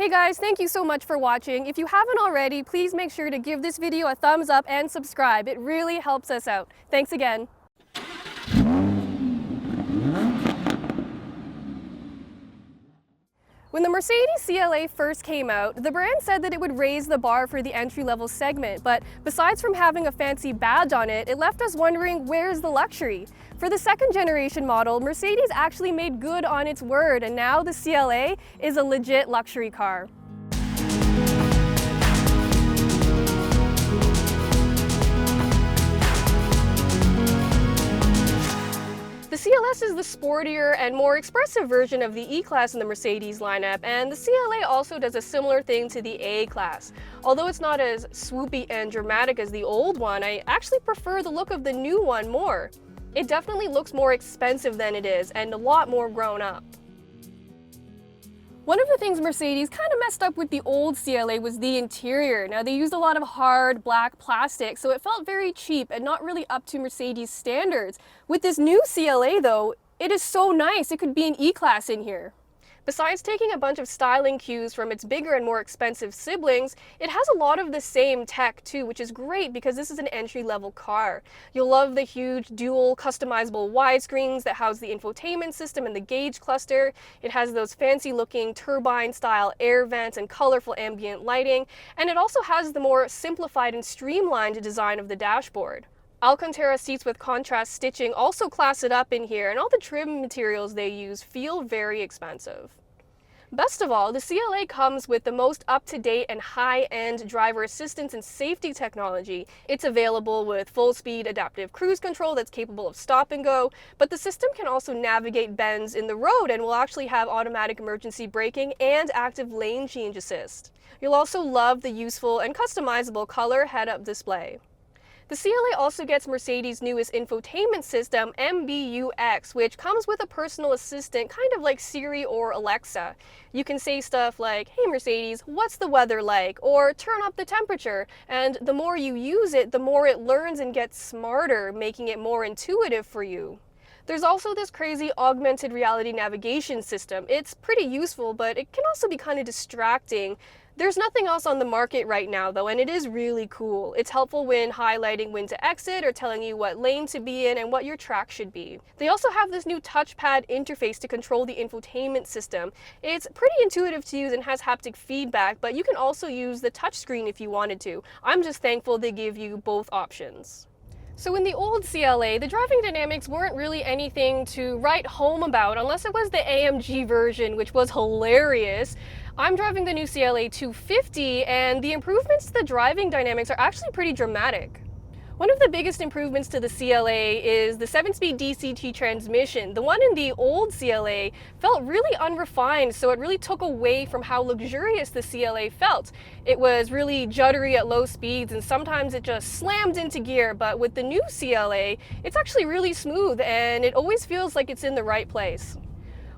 Hey guys, thank you so much for watching. If you haven't already, please make sure to give this video a thumbs up and subscribe. It really helps us out. Thanks again. When the Mercedes CLA first came out, the brand said that it would raise the bar for the entry-level segment, but besides from having a fancy badge on it, it left us wondering, where's the luxury? For the second generation model, Mercedes actually made good on its word, and now the CLA is a legit luxury car. The CLS is the sportier and more expressive version of the E-Class in the Mercedes lineup, and the CLA also does a similar thing to the A-Class. Although it's not as swoopy and dramatic as the old one, I actually prefer the look of the new one more. It definitely looks more expensive than it is, and a lot more grown up. One of the things Mercedes kind of messed up with the old CLA was the interior. Now, they used a lot of hard black plastic, so it felt very cheap and not really up to Mercedes standards. With this new CLA though, it is so nice. It could be an E-Class in here. Besides taking a bunch of styling cues from its bigger and more expensive siblings, it has a lot of the same tech too, which is great because this is an entry-level car. You'll love the huge dual customizable widescreens that house the infotainment system and the gauge cluster. It has those fancy-looking turbine-style air vents and colorful ambient lighting, and it also has the more simplified and streamlined design of the dashboard. Alcantara seats with contrast stitching also class it up in here, and all the trim materials they use feel very expensive. Best of all, the CLA comes with the most up-to-date and high-end driver assistance and safety technology. It's available with full-speed adaptive cruise control that's capable of stop and go, but the system can also navigate bends in the road and will actually have automatic emergency braking and active lane change assist. You'll also love the useful and customizable color head-up display. The CLA also gets Mercedes' newest infotainment system, MBUX, which comes with a personal assistant, kind of like Siri or Alexa. You can say stuff like, "Hey Mercedes, what's the weather like?" or "Turn up the temperature." And the more you use it, the more it learns and gets smarter, making it more intuitive for you. There's also this crazy augmented reality navigation system. It's pretty useful, but it can also be kind of distracting. There's nothing else on the market right now though, and it is really cool. It's helpful when highlighting when to exit or telling you what lane to be in and what your track should be. They also have this new touchpad interface to control the infotainment system. It's pretty intuitive to use and has haptic feedback, but you can also use the touchscreen if you wanted to. I'm just thankful they give you both options. So in the old CLA, the driving dynamics weren't really anything to write home about unless it was the AMG version, which was hilarious. I'm driving the new CLA 250, and the improvements to the driving dynamics are actually pretty dramatic. One of the biggest improvements to the CLA is the 7-speed DCT transmission. The one in the old CLA felt really unrefined, so it really took away from how luxurious the CLA felt. It was really juddery at low speeds, and sometimes it just slammed into gear, but with the new CLA, it's actually really smooth, and it always feels like it's in the right place.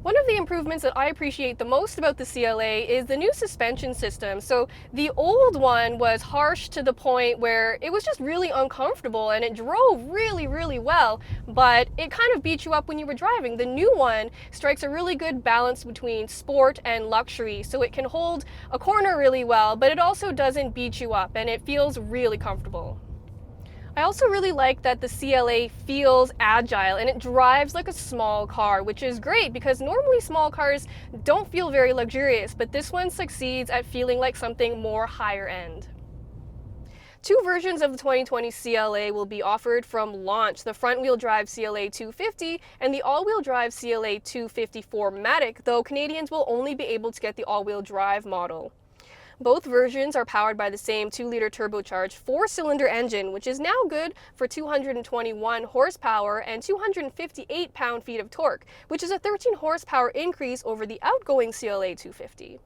One of the improvements that I appreciate the most about the CLA is the new suspension system. So the old one was harsh to the point where it was just really uncomfortable and it drove really well, but it kind of beat you up when you were driving. The new one strikes a really good balance between sport and luxury, so it can hold a corner really well, but it also doesn't beat you up and it feels really comfortable. I also really like that the CLA feels agile and it drives like a small car, which is great because normally small cars don't feel very luxurious, but this one succeeds at feeling like something more higher end. Two versions of the 2020 CLA will be offered from launch, the front-wheel drive CLA 250 and the all-wheel drive CLA 250-4MATIC, though Canadians will only be able to get the all-wheel drive model. Both versions are powered by the same 2-liter turbocharged 4-cylinder engine, which is now good for 221 horsepower and 258 pound-feet of torque, which is a 13 horsepower increase over the outgoing CLA 250.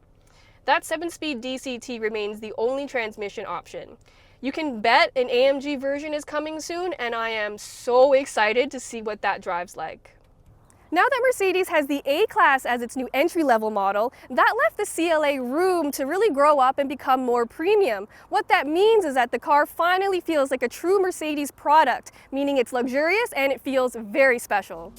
That 7-speed DCT remains the only transmission option. You can bet an AMG version is coming soon, and I am so excited to see what that drives like. Now that Mercedes has the A-Class as its new entry-level model, that left the CLA room to really grow up and become more premium. What that means is that the car finally feels like a true Mercedes product, meaning it's luxurious and it feels very special.